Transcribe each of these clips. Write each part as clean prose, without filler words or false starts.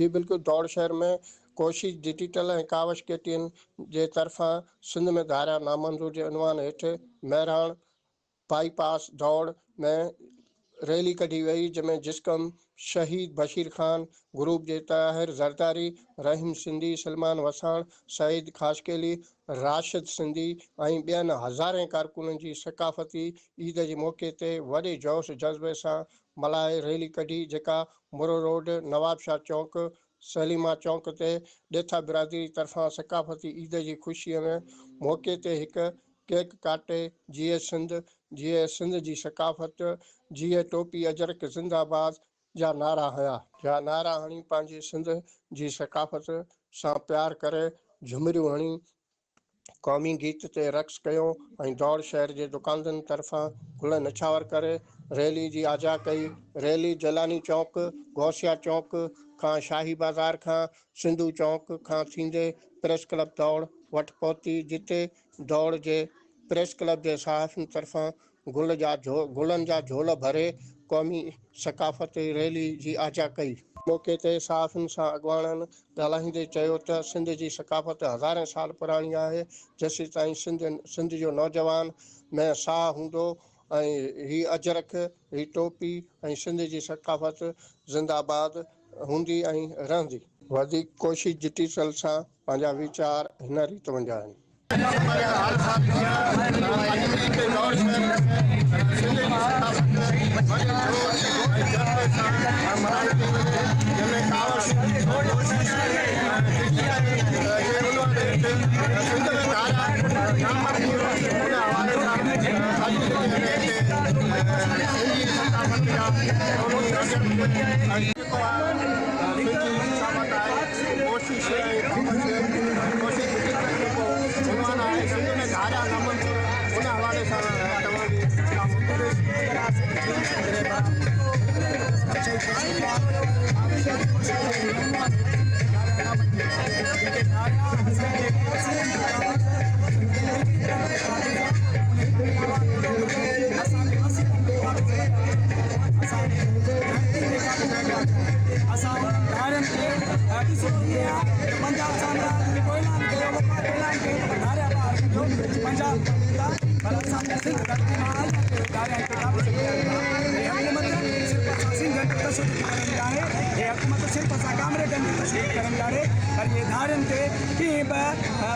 जी बिल्कुल, दौड़ शहर में कोशिश डिजिटल ऐं कावश केटियन जे तरफ़ां सिंध में धारा नामंज़ूर जे उनवान हेठ महिराण बाईपास दौड़ में रैली कढी वई, जंहिंमें जिस्कम शहीद बशीर खान ग्रुप जे ताहिर ज़रदारी, रहीम सिंधी, सलमान वसाण, सईद खाशकेली, राशिद सिंधी ऐं ॿियनि हज़ारे कारकुननि जी सकाफ़ती ईद जे मौक़े ते वॾे जोश जज़्बे सां मल्हाए रैली कढी, जेका मुरो रोड, नवाब शाह चौक, सलीमा चौक ते ॾेथा बिरादरी तरफ़ां सकाफ़ती ईद जी ख़ुशीअ में मौक़े ते हिकु केक काटे जीअ सिंध जी सकाफ़त, जीअ टोपी अजरक ज़िंदाबाद जा नारा हणी पंहिंजी सिंध जी सकाफ़त सां प्यार करे झुमरियूं हणी क़ौमी गीत ते रक़्स कयो ऐं दौड़ शहर जे दुकाननि तरफ़ां गुल निछावर करे रैली जी आजा कई। रैली जलानी चौक, गौसिया चौक खां शाही बाज़ार खां सिंधू चौक खां थींदे प्रेस क्लब दौड़ वटि पहुती, जिते दौड़ जे प्रेस क्लब जे सहाफ़ियुनि तरफ़ां गुलनि जा झोल भरे क़ौमी सकाफ़ती रैली जी आजा कई। मौक़े ते सहाफ़ियुनि सां अॻवाननि ॻाल्हाईंदे चयो त सिंध जी सकाफ़त हज़ारे साल पुराणी आहे। जेसीं ताईं सिंध जो नौजवान में साह हूंदो ऐं ही अजरक, ही टोपी ऐं सिंध जी सकाफ़त ज़िंदाबाद हूंदी ऐं रहंदी। वधीक कोशिश डिजिटल सां पंहिंजा वीचार हिन रीति वंडिया आहिनि।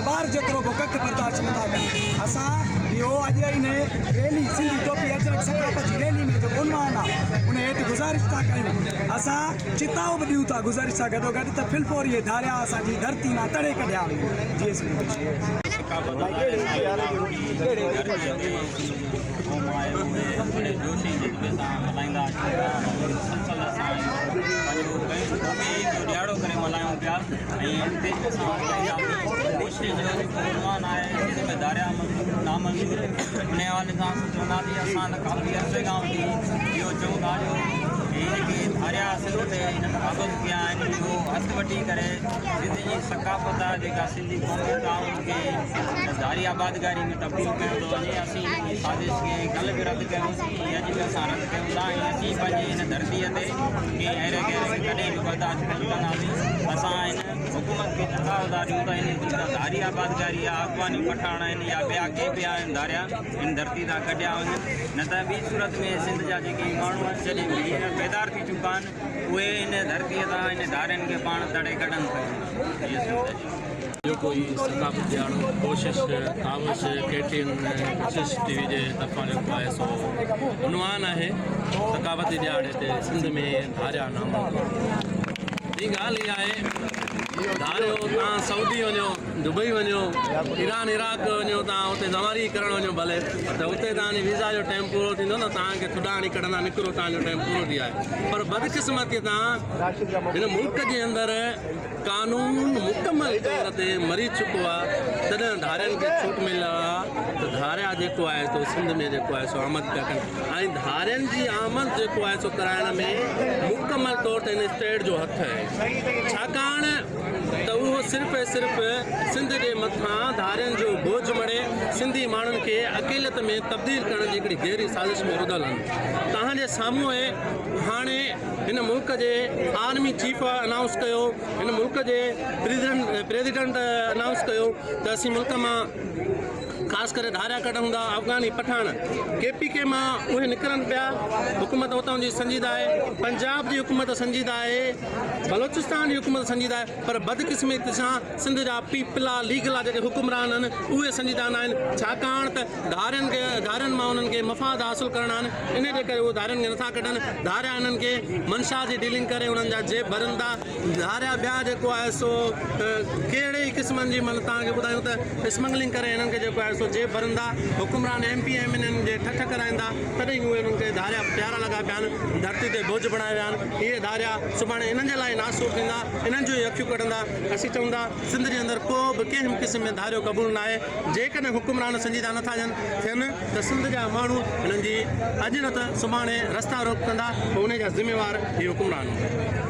बार जेतिरो वक़्तु बर्दाश्त नथा कयूं। असां इहो अॼु इन रैली सिंधी टोपी अजरक सकाफ़ती रैली में जो उनवान आहे उन हेठि गुज़ारिश था कयूं। असां चिताऊं बि ॾियूं था गुज़ारिश सां गॾोगॾु त फिलफोर इहे धारिया असांजी धरती मां तड़े कढिया ॾियारो करे मल्हायूं पिया ऐं धारिया नामंज़ूर उन हवाले सां चवंदासीं असां त काफ़ी अर्से खां वठी इहो चऊं था जो जेके धारिया सिंध ते काबज़ कया आहिनि इहो हथु वठी करे सिंध जी सकाफ़त आहे जेका सिंधी क़ौमियत आहे उनखे धारी आबादगारी में तब्दील कयो थो वञे। असीं साज़िश खे कल्ह बि रद्द कयोसीं, अॼु बि असां रद्द कयूं था ऐं असीं पंहिंजे हिन धरतीअ ते कंहिं अहिड़े कॾहिं बि बर्दाश्त न कंदासीं। असां हिन हुकूमत खे चेतावनी ॾियूं त हिन जेका धारी आबादगारी आहे, अफ़गानी पठाण आहिनि या ॿिया के ॿिया आहिनि धारिया हिन धरती तां कढिया वञनि, न त ॿी सूरत में सिंध जा जेके माण्हू जॾहिं बेदार थी चुका आहिनि उहे हिन धरतीअ तां हिन धारियुनि खे पाण तड़े कढनि था। जो कोई सकाफ़त ॾियारो कोशिश कावश केटिन कोशिश टीवी जे तरफ़ां जेको आहे सो उनवान आहे सकाफ़ती ॾियारे ते सिंध में धारिया नामंज़ूर। ॿी ॻाल्हि इहा आहे धारियो तव्हां सऊदी वञो, दुबई वञो, ईरान इराक वञो, तव्हां हुते ज़वारी करणु वञो भले त हुते तव्हांजी वीज़ा जो टाइम पूरो थींदो न, तव्हांखे थुॾाणी कढंदा निकिरो तव्हांजो टाइम पूरो थी आहे। पर बदकिस्मती तव्हां हिन मुल्क जे अंदरि कानून मुकमल तौर ते मरी चुको आहे, तॾहिं धारियुनि खे छूट मिलियो आहे त धारिया जेको आहे सो सिंध में जेको आहे सो आमद पिया कनि ऐं धारियुनि जी आमद जेको आहे सो कराइण में मुकमल तौर ते हिन स्टेट जो हथु आहे। छाकाणि त उहो सिर्फ़ु ऐं सिर्फ़ु सिंध जे मथां धारियुनि जो बोझ मड़े सिंधी माण्हुनि खे अकेलियत में तब्दील करण जी हिकिड़ी गहरी साज़िश में रुधल आहिनि। तव्हांजे साम्हूं आहे हाणे हिन मुल्क जे आर्मी चीफ अनाउंस कयो, हिन मुल्क जे प्रेसिडेंट अनाउंस कयो त असीं मुल्क मां ख़ासि करे धारिया कढूं था। अफ़गानी पठान KPK मां उहे निकिरनि पिया। हुकूमत उतां जी संजीदा आहे, पंजाब जी हुकूमत संजीदा आहे, बलोचिस्तान जी हुकूमत संजीदा आहे, पर बदकिस्मती सां सिंध जा पीपला लीगला जेके हुकुमरान आहिनि उहे संजीदा न आहिनि, छाकाणि त धारियुनि मां उन्हनि खे मफ़ाद हासिलु करणा आहिनि। इन जे करे उहे धारियुनि खे नथा कढनि। धारिया इन्हनि खे मंशा जी डीलिंग करे उन्हनि जा जेब भरनि था। धारिया ॿिया जेको आहे सो कहिड़े ई क़िस्मनि जी माना तव्हांखे ॿुधायूं त स्मगलिंग करे हिननि खे जेको आहे सो जेब भरनि था। हुकुमरान MP MNN जे ठठ कराईंदा, तॾहिं उहे उन्हनि खे धारिया प्यारा लॻा पिया आहिनि, धरती ते बोझ बणाए विया आहिनि। इहे धारिया सुभाणे इन्हनि जे लाइ नासूर थींदा, इन्हनि जो ई अखियूं कढंदा। असीं चवंदा सिंध जे अंदरि को बि कंहिं क़िस्म में धारियो क़बूल न आहे। जेकॾहिं हुकुमरान संजीदा नथा थियनि त सिंध जा माण्हू हिननि जी अॼु न त सुभाणे रस्ता रोक कंदा, पोइ उन जा ज़िम्मेवार इहे हुकुमरान।